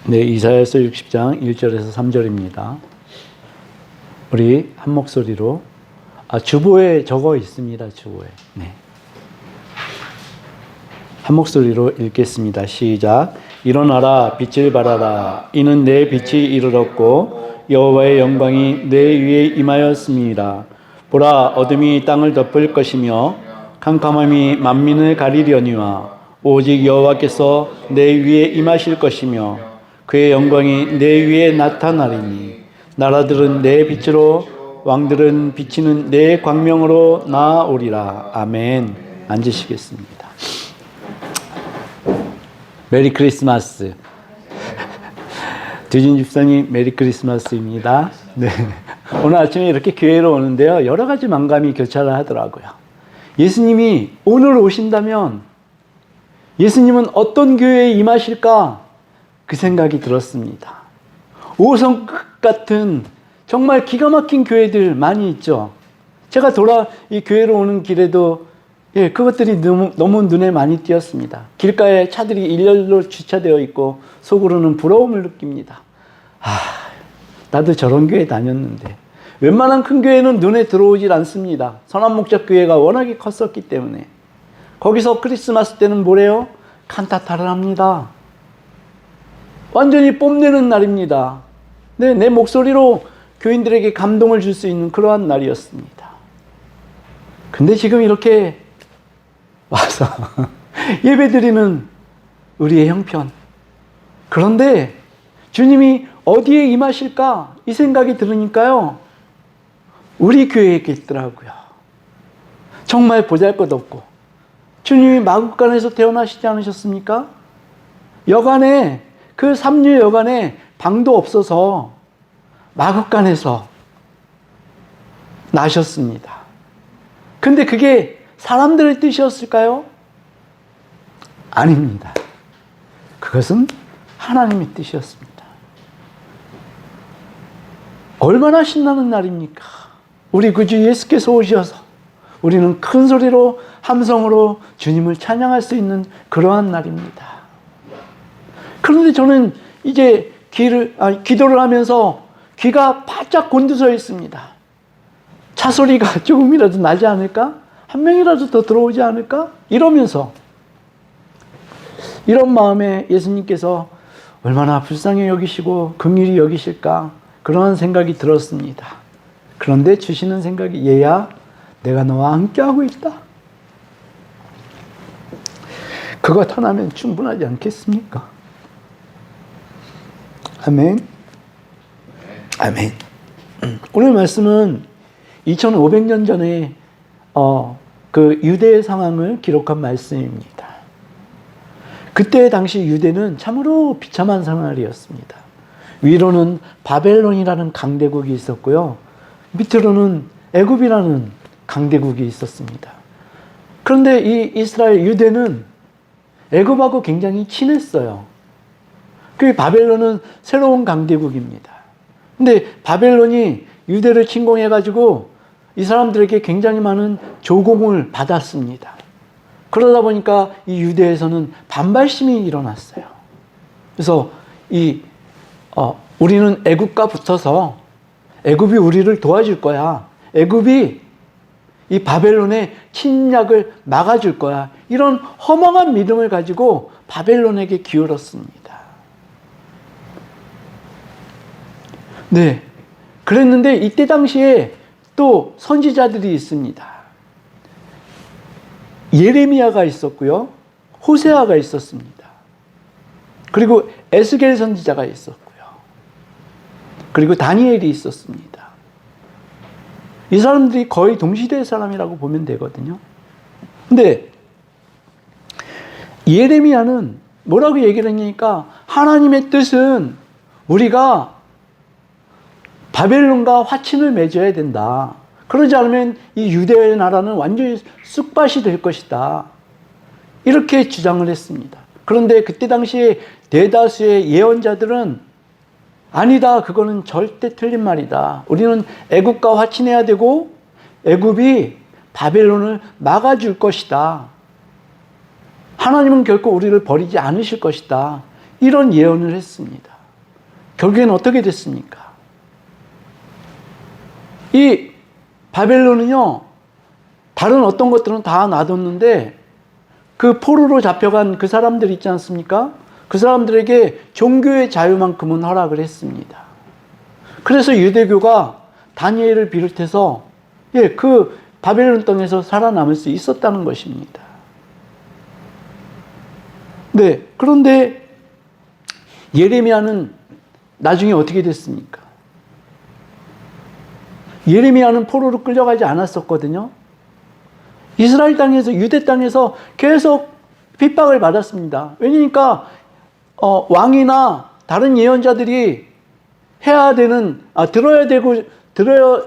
네, 이사야서 60장 1절에서 3절입니다. 우리 한 목소리로 주보에 적어 있습니다. 주보에. 네. 한 목소리로 읽겠습니다. 시작. 일어나라 빛을 발하라. 이는 내 빛이 이르렀고 여호와의 영광이 내 위에 임하였습니다. 보라 어둠이 땅을 덮을 것이며 캄캄함이 만민을 가리려니와 오직 여호와께서 내 위에 임하실 것이며 그의 영광이 내 위에 나타나리니 나라들은 내 빛으로 왕들은 비치는 내 광명으로 나아오리라. 아멘. 앉으시겠습니다. 메리 크리스마스. 두진 집사님 메리 크리스마스입니다. 네. 오늘 아침에 이렇게 교회로 오는데요, 여러 가지 만감이 교차를 하더라고요. 예수님이 오늘 오신다면 예수님은 어떤 교회에 임하실까? 그 생각이 들었습니다. 오성급 같은 정말 기가 막힌 교회들 많이 있죠. 제가 이 교회로 오는 길에도 그것들이 너무 눈에 많이 띄었습니다. 길가에 차들이 일렬로 주차되어 있고 속으로는 부러움을 느낍니다. 나도 저런 교회 다녔는데. 웬만한 큰 교회는 눈에 들어오질 않습니다. 선한목적교회가 워낙에 컸었기 때문에. 거기서 크리스마스 때는 뭐래요? 칸타타를 합니다. 완전히 뽐내는 날입니다. 네, 내 목소리로 교인들에게 감동을 줄 수 있는 그러한 날이었습니다. 근데 지금 이렇게 와서 예배드리는 우리의 형편. 그런데 주님이 어디에 임하실까? 이 생각이 들으니까요, 우리 교회에 있더라고요. 정말 보잘것없고 주님이 마국간에서 태어나시지 않으셨습니까? 여간에, 그 삼류 여간에 방도 없어서 마국간에서 나셨습니다. 근데 그게 사람들의 뜻이었을까요? 아닙니다. 그것은 하나님의 뜻이었습니다. 얼마나 신나는 날입니까? 우리 구주 예수께서 오셔서 우리는 큰 소리로 함성으로 주님을 찬양할 수 있는 그러한 날입니다. 그런데 저는 이제 기도를 하면서 귀가 바짝 곤두서 있습니다. 차 소리가 조금이라도 나지 않을까? 한 명이라도 더 들어오지 않을까? 이러면서 이런 마음에 예수님께서 얼마나 불쌍히 여기시고 긍휼히 여기실까? 그런 생각이 들었습니다. 그런데 주시는 생각이, 얘야, 내가 너와 함께하고 있다. 그것 하나면 충분하지 않겠습니까? 아멘. 아멘. 오늘 말씀은 2500년 전에 그 유대의 상황을 기록한 말씀입니다. 그때 당시 유대는 참으로 비참한 생활이었습니다. 위로는 바벨론이라는 강대국이 있었고요, 밑으로는 애굽이라는 강대국이 있었습니다. 그런데 이 이스라엘 유대는 애굽하고 굉장히 친했어요. 그 바벨론은 새로운 강대국입니다. 근데 바벨론이 유대를 침공해가지고 이 사람들에게 굉장히 많은 조공을 받았습니다. 그러다 보니까 이 유대에서는 반발심이 일어났어요. 그래서 우리는 애굽과 붙어서 애굽이 우리를 도와줄 거야. 애굽이 이 바벨론의 침략을 막아줄 거야. 이런 허망한 믿음을 가지고 바벨론에게 기울었습니다. 네. 그랬는데 이때 당시에 또 선지자들이 있습니다. 예레미야가 있었고요, 호세아가 있었습니다. 그리고 에스겔 선지자가 있었고요, 그리고 다니엘이 있었습니다. 이 사람들이 거의 동시대 사람이라고 보면 되거든요. 근데 예레미야는 뭐라고 얘기를 했냐니까, 하나님의 뜻은 우리가 바벨론과 화친을 맺어야 된다. 그러지 않으면 이 유대의 나라는 완전히 쑥밭이 될 것이다. 이렇게 주장을 했습니다. 그런데 그때 당시에 대다수의 예언자들은 아니다, 그거는 절대 틀린 말이다. 우리는 애굽과 화친해야 되고 애굽이 바벨론을 막아줄 것이다. 하나님은 결코 우리를 버리지 않으실 것이다. 이런 예언을 했습니다. 결국에는 어떻게 됐습니까? 이 바벨론은요, 다른 어떤 것들은 다 놔뒀는데 그 포로로 잡혀간 그 사람들 있지 않습니까? 그 사람들에게 종교의 자유만큼은 허락을 했습니다. 그래서 유대교가 다니엘을 비롯해서 그 바벨론 땅에서 살아남을 수 있었다는 것입니다. 네, 그런데 예레미야는 나중에 어떻게 됐습니까? 예레미야는 포로로 끌려가지 않았었거든요. 이스라엘 땅에서, 유대 땅에서 계속 핍박을 받았습니다. 왜냐니까 왕이나 다른 예언자들이 해야 되는,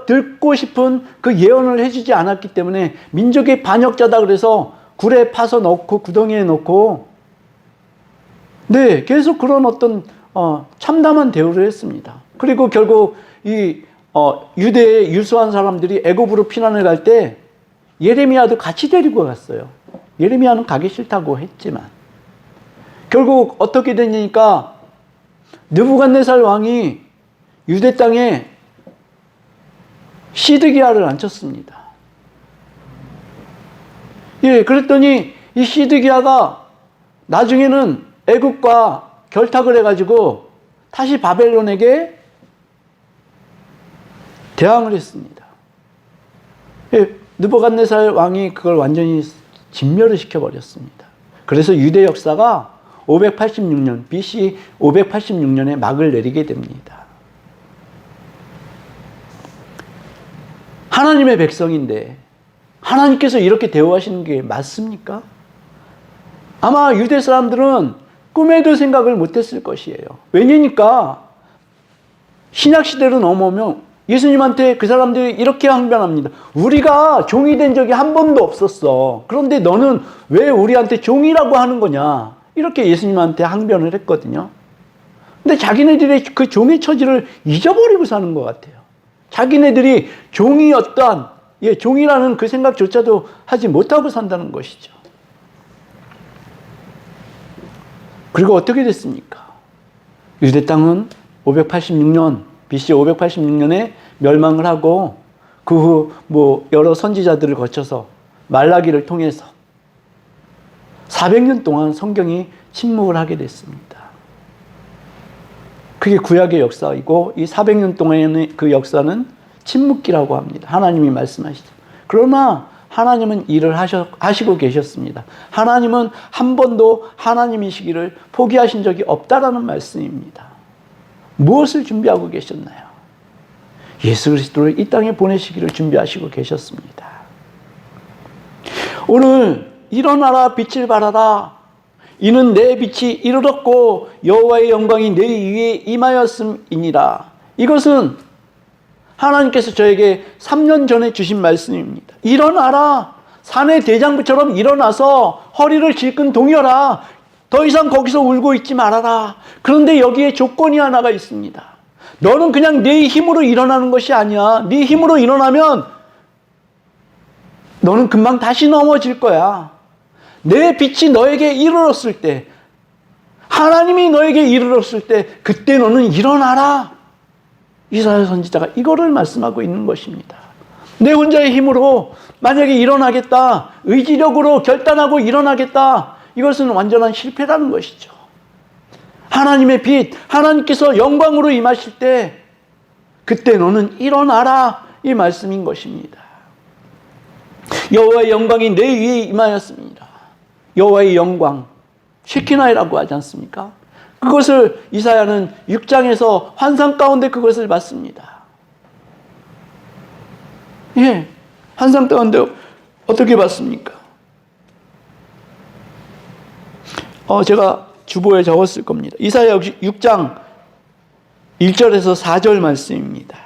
듣고 싶은 그 예언을 해주지 않았기 때문에 민족의 반역자다 그래서 굴에 파서 넣고 구덩이에 넣고, 네, 계속 그런 어떤 참담한 대우를 했습니다. 그리고 결국 이 유대의 유수한 사람들이 애굽으로 피난을 갈 때 예레미야도 같이 데리고 갔어요. 예레미야는 가기 싫다고 했지만 결국 어떻게 됐냐니까 느부갓네살 왕이 유대 땅에 시드기야를 앉혔습니다. 예, 그랬더니 이 시드기야가 나중에는 애굽과 결탁을 해가지고 다시 바벨론에게 대항을 했습니다. 예, 느부갓네살 왕이 그걸 완전히 진멸을 시켜버렸습니다. 그래서 유대 역사가 586년, BC 586년에 막을 내리게 됩니다. 하나님의 백성인데 하나님께서 이렇게 대우하시는 게 맞습니까? 아마 유대 사람들은 꿈에도 생각을 못했을 것이에요. 왜냐니까 신약시대로 넘어오면 예수님한테 그 사람들이 이렇게 항변합니다. 우리가 종이 된 적이 한 번도 없었어. 그런데 너는 왜 우리한테 종이라고 하는 거냐? 이렇게 예수님한테 항변을 했거든요. 근데 자기네들의 그 종의 처지를 잊어버리고 사는 것 같아요. 자기네들이 종이었던, 종이라는 그 생각조차도 하지 못하고 산다는 것이죠. 그리고 어떻게 됐습니까? 유대 땅은 586년, BC 586년에 멸망을 하고 그 후 여러 선지자들을 거쳐서 말라기를 통해서 400년 동안 성경이 침묵을 하게 됐습니다. 그게 구약의 역사이고 이 400년 동안의 그 역사는 침묵기라고 합니다. 하나님이 말씀하시죠. 그러나 하나님은 일을 하시고 계셨습니다. 하나님은 한 번도 하나님이시기를 포기하신 적이 없다라는 말씀입니다. 무엇을 준비하고 계셨나요? 예수 그리스도를 이 땅에 보내시기를 준비하시고 계셨습니다. 오늘 일어나라 빛을 발하라. 이는 내 빛이 이르렀고 여호와의 영광이 내 위에 임하였음이니라. 이것은 하나님께서 저에게 3년 전에 주신 말씀입니다. 일어나라. 산의 대장부처럼 일어나서 허리를 질끈 동여라. 더 이상 거기서 울고 있지 말아라. 그런데 여기에 조건이 하나가 있습니다. 너는 그냥 네 힘으로 일어나는 것이 아니야. 네 힘으로 일어나면 너는 금방 다시 넘어질 거야. 내 빛이 너에게 이르렀을 때, 하나님이 너에게 이르렀을 때 그때 너는 일어나라. 이사야 선지자가 이거를 말씀하고 있는 것입니다. 내 혼자의 힘으로 만약에 일어나겠다, 의지력으로 결단하고 일어나겠다, 이것은 완전한 실패라는 것이죠. 하나님의 빛, 하나님께서 영광으로 임하실 때 그때 너는 일어나라, 이 말씀인 것입니다. 여호와의 영광이 내 위에 임하였습니다. 여호와의 영광, 쉐키나이라고 하지 않습니까? 그것을 이사야는 6장에서 환상 가운데 그것을 봤습니다. 예, 환상 가운데 어떻게 봤습니까? 제가 주보에 적었을 겁니다. 이사야 6장 1절에서 4절 말씀입니다.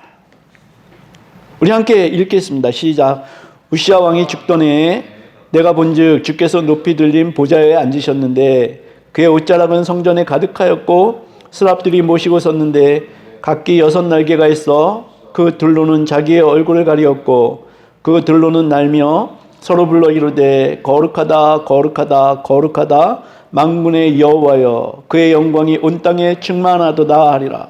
우리 함께 읽겠습니다. 시작. 우시야 왕이 죽던 해에 내가 본즉 주께서 높이 들린 보좌에 앉으셨는데 그의 옷자락은 성전에 가득하였고 스랍들이 모시고 섰는데 각기 6날개가 있어 그 들로는 자기의 얼굴을 가리었고 그 들로는 날며 서로 불러 이르되 거룩하다 거룩하다 거룩하다 만군의 여호와여 그의 영광이 온 땅에 충만하도다 하리라.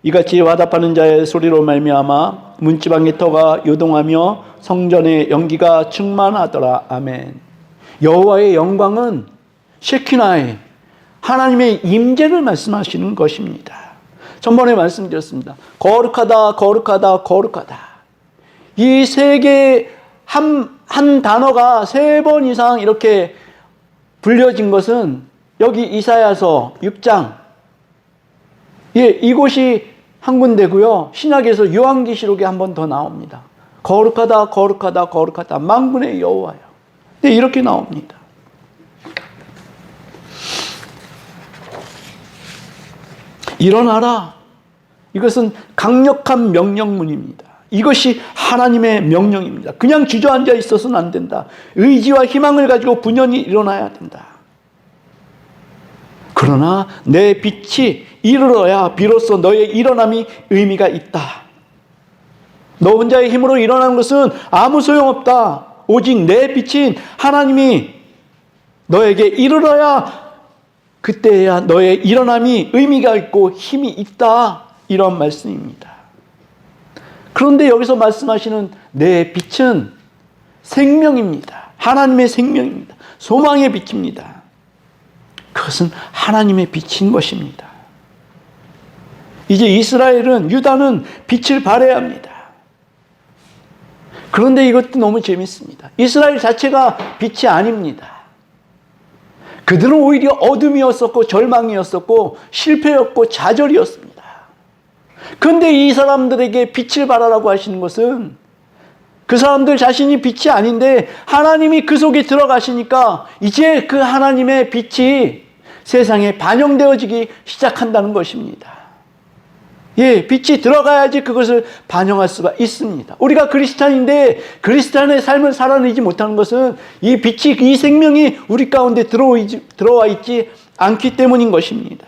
이같이 화답하는 자의 소리로 말미암아 문지방의 터가 요동하며 성전의 연기가 충만하더라. 아멘. 여호와의 영광은 셰키나의 하나님의 임재를 말씀하시는 것입니다. 전번에 말씀드렸습니다. 거룩하다, 거룩하다, 거룩하다. 이 세 개의 한 단어가 3번 이상 이렇게 불려진 것은 여기 이사야서 6장, 이곳이 한 군데고요. 신약에서 요한계시록에 한 번 더 나옵니다. 거룩하다, 거룩하다, 거룩하다, 만군의 여호와여. 네, 이렇게 나옵니다. 일어나라. 이것은 강력한 명령문입니다. 이것이 하나님의 명령입니다. 그냥 주저앉아 있어서는 안 된다. 의지와 희망을 가지고 분연히 일어나야 된다. 그러나 내 빛이 이르러야 비로소 너의 일어남이 의미가 있다. 너 혼자의 힘으로 일어나는 것은 아무 소용없다. 오직 내 빛인 하나님이 너에게 이르러야 그때야 너의 일어남이 의미가 있고 힘이 있다. 이런 말씀입니다. 그런데 여기서 말씀하시는 내 빛은 생명입니다. 하나님의 생명입니다. 소망의 빛입니다. 그것은 하나님의 빛인 것입니다. 이제 이스라엘은, 유다는 빛을 발해야 합니다. 그런데 이것도 너무 재밌습니다. 이스라엘 자체가 빛이 아닙니다. 그들은 오히려 어둠이었었고 절망이었었고 실패였고 좌절이었습니다. 그런데 이 사람들에게 빛을 발하라고 하시는 것은 그 사람들 자신이 빛이 아닌데 하나님이 그 속에 들어가시니까 이제 그 하나님의 빛이 세상에 반영되어지기 시작한다는 것입니다. 예, 빛이 들어가야지 그것을 반영할 수가 있습니다. 우리가 그리스도인인데 그리스도인의 삶을 살아내지 못하는 것은 이 빛이, 이 생명이 우리 가운데 들어와 있지 않기 때문인 것입니다.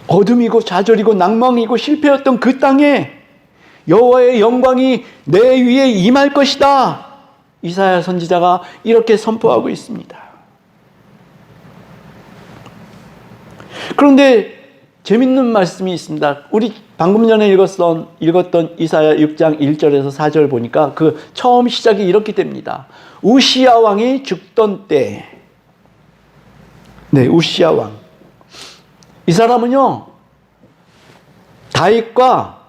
어둠이고 좌절이고 낭망이고 실패였던 그 땅에 여호와의 영광이 내 위에 임할 것이다. 이사야 선지자가 이렇게 선포하고 있습니다. 그런데 재밌는 말씀이 있습니다. 우리 방금 전에 읽었던 이사야 6장 1절에서 4절 보니까 그 처음 시작이 이렇게 됩니다. 우시야 왕이 죽던 때. 네, 우시야 왕. 이 사람은요, 다윗과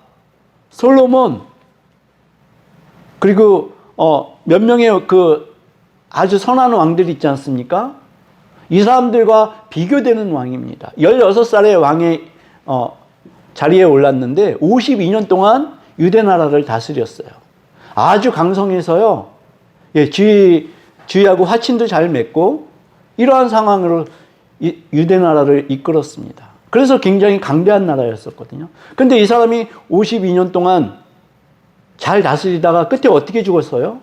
솔로몬, 그리고 몇 명의 그 아주 선한 왕들이 있지 않습니까? 이 사람들과 비교되는 왕입니다. 16살에 왕의 자리에 올랐는데 52년 동안 유대 나라를 다스렸어요. 아주 강성해서요, 예, 주위하고 화친도 잘 맺고 이러한 상황으로 유대 나라를 이끌었습니다. 그래서 굉장히 강대한 나라였었거든요. 근데 이 사람이 52년 동안 잘 다스리다가 끝에 어떻게 죽었어요?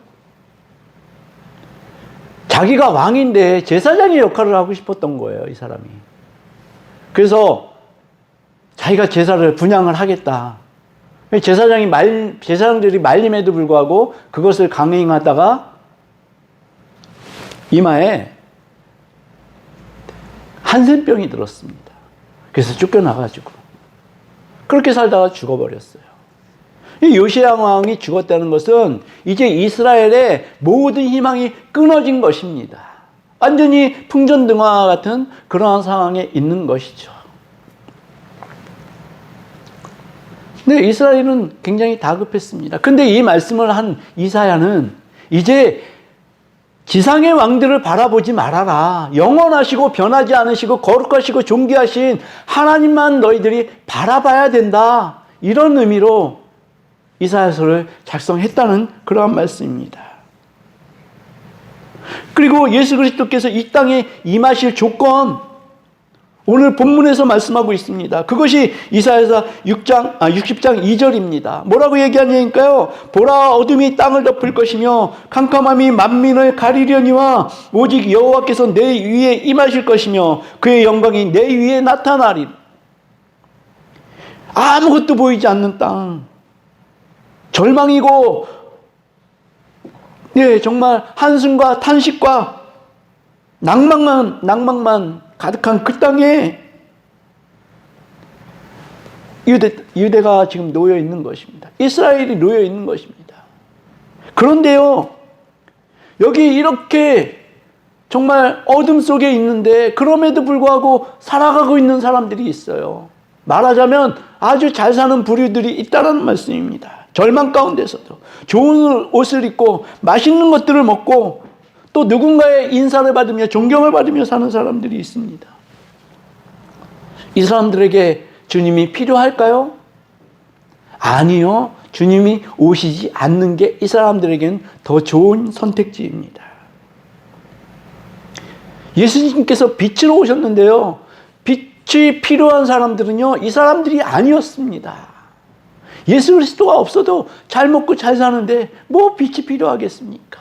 자기가 왕인데 제사장의 역할을 하고 싶었던 거예요, 이 사람이. 그래서 자기가 제사를 분향을 하겠다. 제사장들이 말림에도 불구하고 그것을 강행하다가 이마에 한센병이 들었습니다. 그래서 쫓겨나가지고 그렇게 살다가 죽어버렸어요. 이 요시야 왕이 죽었다는 것은 이제 이스라엘의 모든 희망이 끊어진 것입니다. 완전히 풍전등화 같은 그러한 상황에 있는 것이죠. 네, 이스라엘은 굉장히 다급했습니다. 근데 이 말씀을 한 이사야는 이제 지상의 왕들을 바라보지 말아라. 영원하시고 변하지 않으시고 거룩하시고 존귀하신 하나님만 너희들이 바라봐야 된다. 이런 의미로 이사야서를 작성했다는 그러한 말씀입니다. 그리고 예수 그리스도께서 이 땅에 임하실 조건, 오늘 본문에서 말씀하고 있습니다. 그것이 이사야서 60장 2절입니다. 뭐라고 얘기하냐니까요. 보라, 어둠이 땅을 덮을 것이며 캄캄함이 만민을 가리려니와 오직 여호와께서 내 위에 임하실 것이며 그의 영광이 내 위에 나타나리라. 아무것도 보이지 않는 땅, 절망이고, 예, 정말 한숨과 탄식과 낭만만 가득한 그 땅에 유대가 지금 놓여 있는 것입니다. 이스라엘이 놓여 있는 것입니다. 그런데요, 여기 이렇게 정말 어둠 속에 있는데 그럼에도 불구하고 살아가고 있는 사람들이 있어요. 말하자면 아주 잘 사는 부류들이 있다는 말씀입니다. 절망 가운데서도 좋은 옷을 입고 맛있는 것들을 먹고 또 누군가의 인사를 받으며 존경을 받으며 사는 사람들이 있습니다. 이 사람들에게 주님이 필요할까요? 아니요. 주님이 오시지 않는 게 이 사람들에게는 더 좋은 선택지입니다. 예수님께서 빛으로 오셨는데요. 빛이 필요한 사람들은요, 이 사람들이 아니었습니다. 예수 그리스도가 없어도 잘 먹고 잘 사는데 뭐 빛이 필요하겠습니까?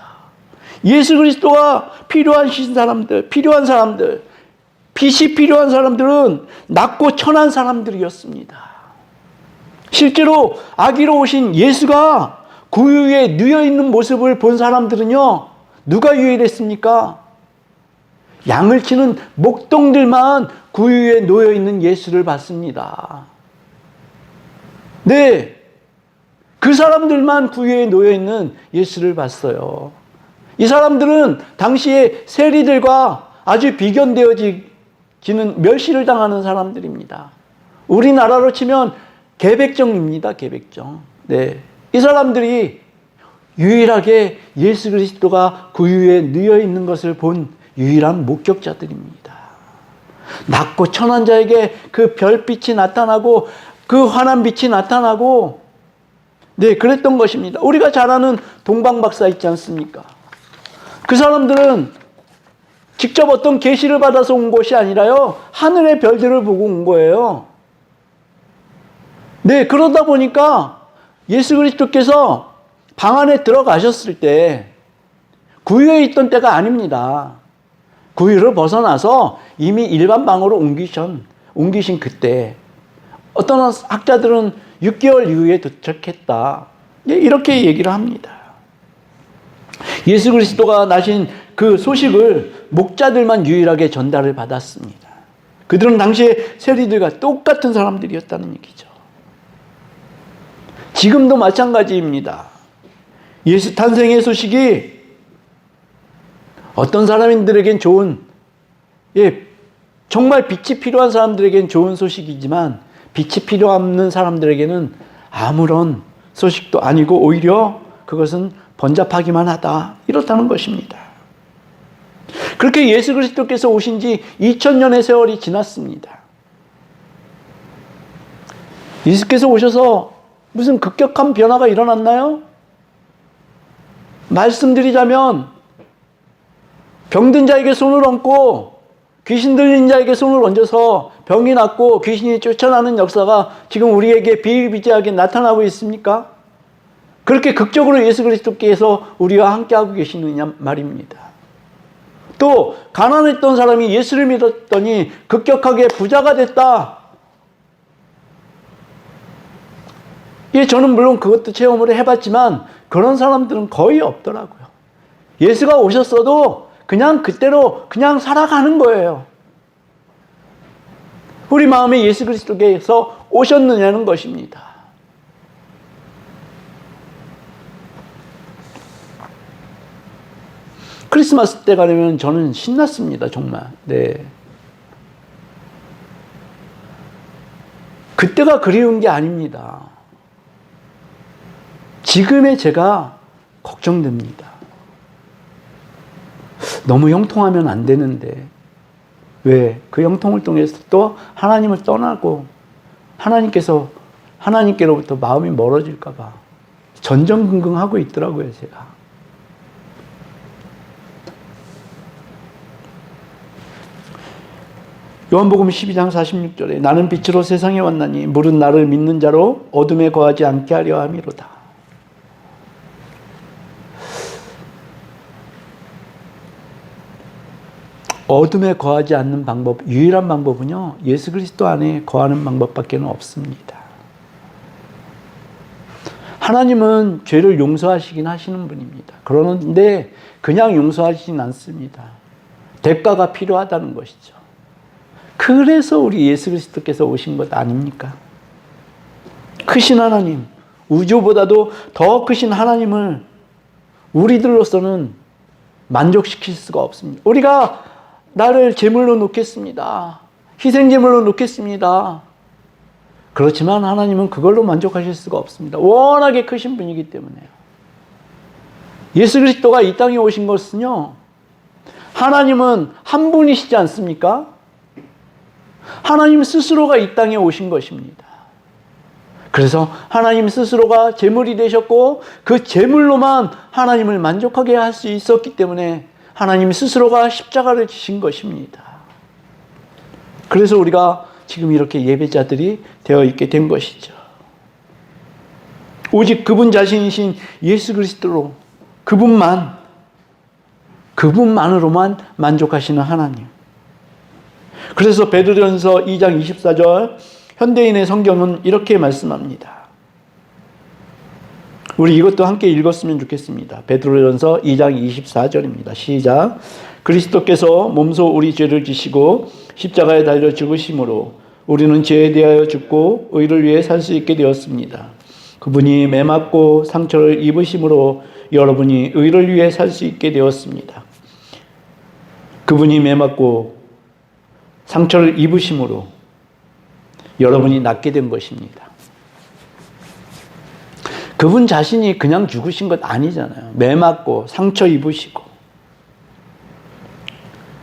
예수 그리스도가 필요한 사람들, 빛이 필요한 사람들은 낮고 천한 사람들이었습니다. 실제로 아기로 오신 예수가 구유에 누워 있는 모습을 본 사람들은요, 누가 유일했습니까? 양을 치는 목동들만 구유에 놓여 있는 예수를 봤습니다. 네, 그 사람들만 구유에 놓여 있는 예수를 봤어요. 이 사람들은 당시에 세리들과 아주 비견되어지는 멸시를 당하는 사람들입니다. 우리나라로 치면 개백정입니다. 개백정. 네, 이 사람들이 유일하게 예수 그리스도가 구유에 누워 있는 것을 본 유일한 목격자들입니다. 낮고 천한 자에게 그 별빛이 나타나고 그 환한 빛이 나타나고, 네, 그랬던 것입니다. 우리가 잘 아는 동방박사 있지 않습니까? 그 사람들은 직접 어떤 계시를 받아서 온 것이 아니라요, 하늘의 별들을 보고 온 거예요. 네, 그러다 보니까 예수 그리스도께서 방 안에 들어가셨을 때 구유에 있던 때가 아닙니다. 구유를 벗어나서 이미 일반 방으로 옮기신 그때, 어떤 학자들은 6개월 이후에 도착했다, 이렇게 얘기를 합니다. 예수 그리스도가 나신 그 소식을 목자들만 유일하게 전달을 받았습니다. 그들은 당시에 세리들과 똑같은 사람들이었다는 얘기죠. 지금도 마찬가지입니다. 예수 탄생의 소식이 어떤 사람들에겐 좋은, 정말 빛이 필요한 사람들에겐 좋은 소식이지만 빛이 필요 없는 사람들에게는 아무런 소식도 아니고 오히려 그것은 번잡하기만 하다, 이렇다는 것입니다. 그렇게 예수 그리스도께서 오신 지 2000년의 세월이 지났습니다. 예수께서 오셔서 무슨 급격한 변화가 일어났나요? 말씀드리자면 병든 자에게 손을 얹고 귀신 들린 자에게 손을 얹어서 병이 낫고 귀신이 쫓아나는 역사가 지금 우리에게 비일비재하게 나타나고 있습니까? 그렇게 극적으로 예수 그리스도께서 우리와 함께하고 계시느냐 말입니다. 또 가난했던 사람이 예수를 믿었더니 급격하게 부자가 됐다. 저는 물론 그것도 체험을 해봤지만 그런 사람들은 거의 없더라고요. 예수가 오셨어도 그냥 그때로 그냥 살아가는 거예요. 우리 마음에 예수 그리스도께서 오셨느냐는 것입니다. 크리스마스 때가 되면 저는 신났습니다, 정말. 네. 그때가 그리운 게 아닙니다. 지금의 제가 걱정됩니다. 너무 형통하면 안 되는데 왜? 그 형통을 통해서 또 하나님을 떠나고 하나님께로부터 마음이 멀어질까 봐 전전긍긍하고 있더라고요, 제가. 요한복음 12장 46절에 나는 빛으로 세상에 왔나니 물은 나를 믿는 자로 어둠에 거하지 않게 하려 함이로다. 어둠에 거하지 않는 방법, 유일한 방법은요, 예수 그리스도 안에 거하는 방법밖에 없습니다. 하나님은 죄를 용서하시긴 하시는 분입니다. 그러는데 그냥 용서하시진 않습니다. 대가가 필요하다는 것이죠. 그래서 우리 예수 그리스도께서 오신 것 아닙니까? 크신 하나님, 우주보다도 더 크신 하나님을 우리들로서는 만족시킬 수가 없습니다. 우리가 나를 제물로 놓겠습니다. 희생제물로 놓겠습니다. 그렇지만 하나님은 그걸로 만족하실 수가 없습니다. 워낙에 크신 분이기 때문에요. 예수 그리스도가 이 땅에 오신 것은요, 하나님은 한 분이시지 않습니까? 하나님 스스로가 이 땅에 오신 것입니다. 그래서 하나님 스스로가 제물이 되셨고 그 제물로만 하나님을 만족하게 할 수 있었기 때문에 하나님 스스로가 십자가를 지신 것입니다. 그래서 우리가 지금 이렇게 예배자들이 되어 있게 된 것이죠. 오직 그분 자신이신 예수 그리스도로 그분만으로만 만족하시는 하나님. 그래서 베드로전서 2장 24절 현대인의 성경은 이렇게 말씀합니다. 우리 이것도 함께 읽었으면 좋겠습니다. 베드로전서 2장 24절입니다. 시작. 그리스도께서 몸소 우리 죄를 지시고 십자가에 달려 죽으심으로 우리는 죄에 대하여 죽고 의를 위해 살 수 있게 되었습니다. 그분이 매맞고 상처를 입으심으로 여러분이 의를 위해 살 수 있게 되었습니다. 그분이 매맞고 상처를 입으심으로 여러분이 낫게 된 것입니다. 그분 자신이 그냥 죽으신 것 아니잖아요. 매맞고 상처 입으시고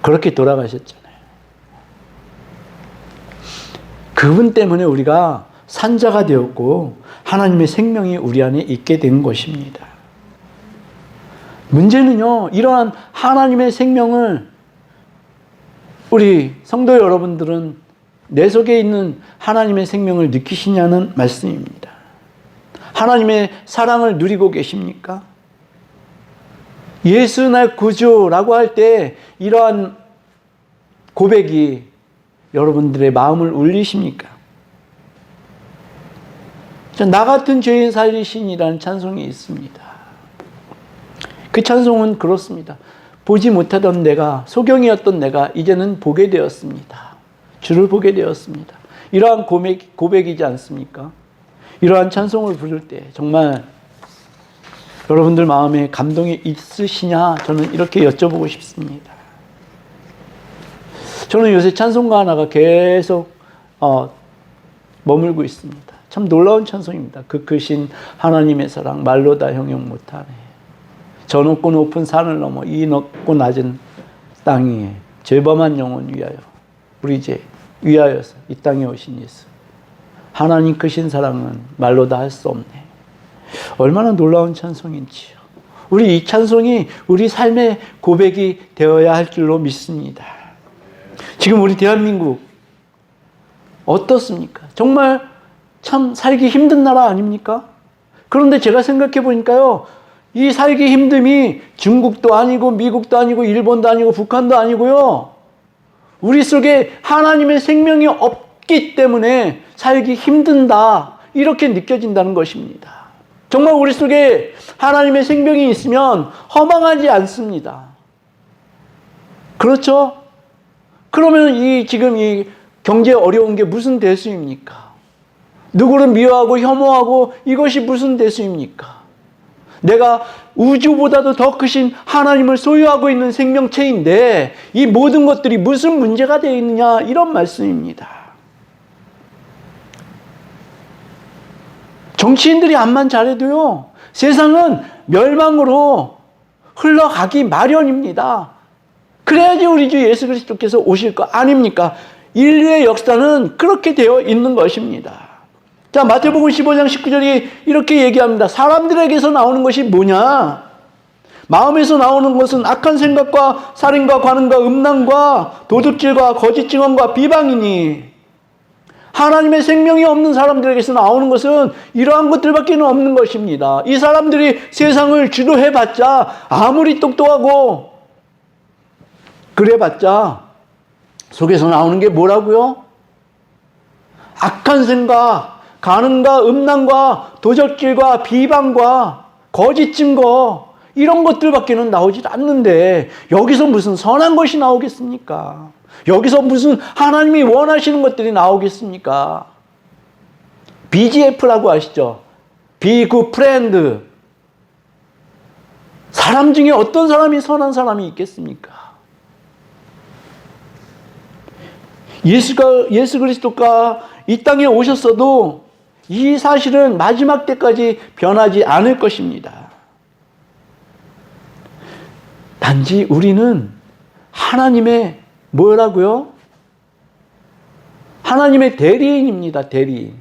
그렇게 돌아가셨잖아요. 그분 때문에 우리가 산자가 되었고 하나님의 생명이 우리 안에 있게 된 것입니다. 문제는요, 이러한 하나님의 생명을 우리 성도 여러분들은 내 속에 있는 하나님의 생명을 느끼시냐는 말씀입니다. 하나님의 사랑을 누리고 계십니까? 예수 날 구주라고 할 때 이러한 고백이 여러분들의 마음을 울리십니까? 나 같은 죄인 살리신이라는 찬송이 있습니다. 그 찬송은 그렇습니다. 보지 못하던 내가, 소경이었던 내가 이제는 보게 되었습니다. 주를 보게 되었습니다. 이러한 고백이지 않습니까? 이러한 찬송을 부를 때 정말 여러분들 마음에 감동이 있으시냐, 저는 이렇게 여쭤보고 싶습니다. 저는 요새 찬송가 하나가 계속 머물고 있습니다. 참 놀라운 찬송입니다. 그 크신 하나님의 사랑 말로 다 형용 못하네. 저 높고 높은 산을 넘어 이 높고 낮은 땅 위에 죄범한 영혼 위하여 우리 죄 위하여서 이 땅에 오신 예수. 하나님 크신 사랑은 말로 다 할 수 없네. 얼마나 놀라운 찬송인지요. 우리 이 찬송이 우리 삶의 고백이 되어야 할 줄로 믿습니다. 지금 우리 대한민국 어떻습니까? 정말 참 살기 힘든 나라 아닙니까? 그런데 제가 생각해 보니까요, 이 살기 힘듦이 중국도 아니고 미국도 아니고 일본도 아니고 북한도 아니고요, 우리 속에 하나님의 생명이 없기 때문에 살기 힘든다, 이렇게 느껴진다는 것입니다. 정말 우리 속에 하나님의 생명이 있으면 허망하지 않습니다. 그렇죠? 그러면 지금 이 경제 어려운 게 무슨 대수입니까? 누구를 미워하고 혐오하고 이것이 무슨 대수입니까? 내가 우주보다도 더 크신 하나님을 소유하고 있는 생명체인데 이 모든 것들이 무슨 문제가 되어 있느냐, 이런 말씀입니다. 정치인들이 암만 잘해도요, 세상은 멸망으로 흘러가기 마련입니다. 그래야지 우리 주 예수 그리스도께서 오실 거 아닙니까? 인류의 역사는 그렇게 되어 있는 것입니다. 자, 마태복음 15장 19절이 이렇게 얘기합니다. 사람들에게서 나오는 것이 뭐냐? 마음에서 나오는 것은 악한 생각과 살인과 관음과 음란과 도둑질과 거짓 증언과 비방이니, 하나님의 생명이 없는 사람들에게서 나오는 것은 이러한 것들밖에 없는 것입니다. 이 사람들이 세상을 주도해봤자, 아무리 똑똑하고 그래봤자 속에서 나오는 게 뭐라고요? 악한 생각, 간음과 음란과 도적질과 비방과 거짓 증거, 이런 것들밖에는 나오질 않는데 여기서 무슨 선한 것이 나오겠습니까? 여기서 무슨 하나님이 원하시는 것들이 나오겠습니까? BGF라고 아시죠? Be good friend. 사람 중에 어떤 사람이 선한 사람이 있겠습니까? 예수 그리스도가 이 땅에 오셨어도 이 사실은 마지막 때까지 변하지 않을 것입니다. 단지 우리는 하나님의 뭐라고요? 하나님의 대리인입니다. 대리인.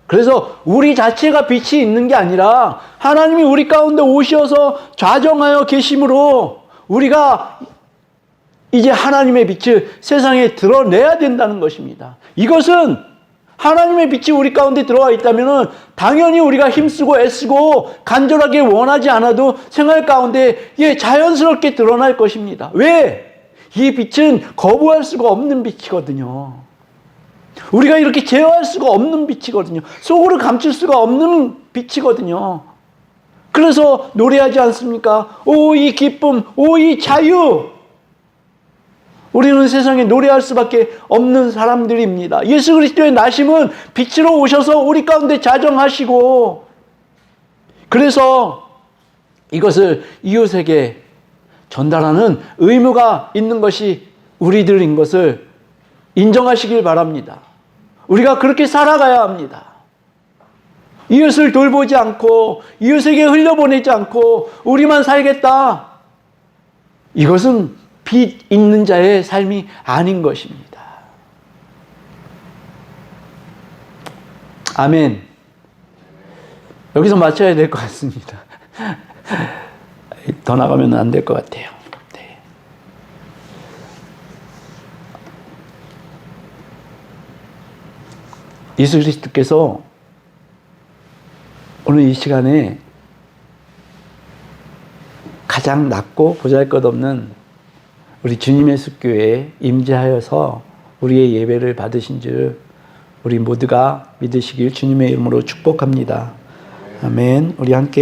그래서 우리 자체가 빛이 있는 게 아니라 하나님이 우리 가운데 오셔서 좌정하여 계심으로 우리가 이제 하나님의 빛을 세상에 드러내야 된다는 것입니다. 이것은 하나님의 빛이 우리 가운데 들어와 있다면 당연히 우리가 힘쓰고 애쓰고 간절하게 원하지 않아도 생활 가운데 자연스럽게 드러날 것입니다. 왜? 이 빛은 거부할 수가 없는 빛이거든요. 우리가 이렇게 제어할 수가 없는 빛이거든요. 속으로 감출 수가 없는 빛이거든요. 그래서 노래하지 않습니까? 오, 이 기쁨, 오, 이 자유. 우리는 세상에 노래할 수밖에 없는 사람들입니다. 예수 그리스도의 나심은 빛으로 오셔서 우리 가운데 자정하시고, 그래서 이것을 이웃에게 전달하는 의무가 있는 것이 우리들인 것을 인정하시길 바랍니다. 우리가 그렇게 살아가야 합니다. 이웃을 돌보지 않고 이웃에게 흘려보내지 않고 우리만 살겠다. 이것은 빛 있는 자의 삶이 아닌 것입니다. 아멘. 여기서 마쳐야 될 것 같습니다. 더 나가면 안 될 것 같아요. 네. 예수 그리스도께서 오늘 이 시간에 가장 낮고 보잘것없는 우리 주님의 숫교회에 임재하여서 우리의 예배를 받으신 줄 우리 모두가 믿으시길 주님의 이름으로 축복합니다. 아멘. 우리 함께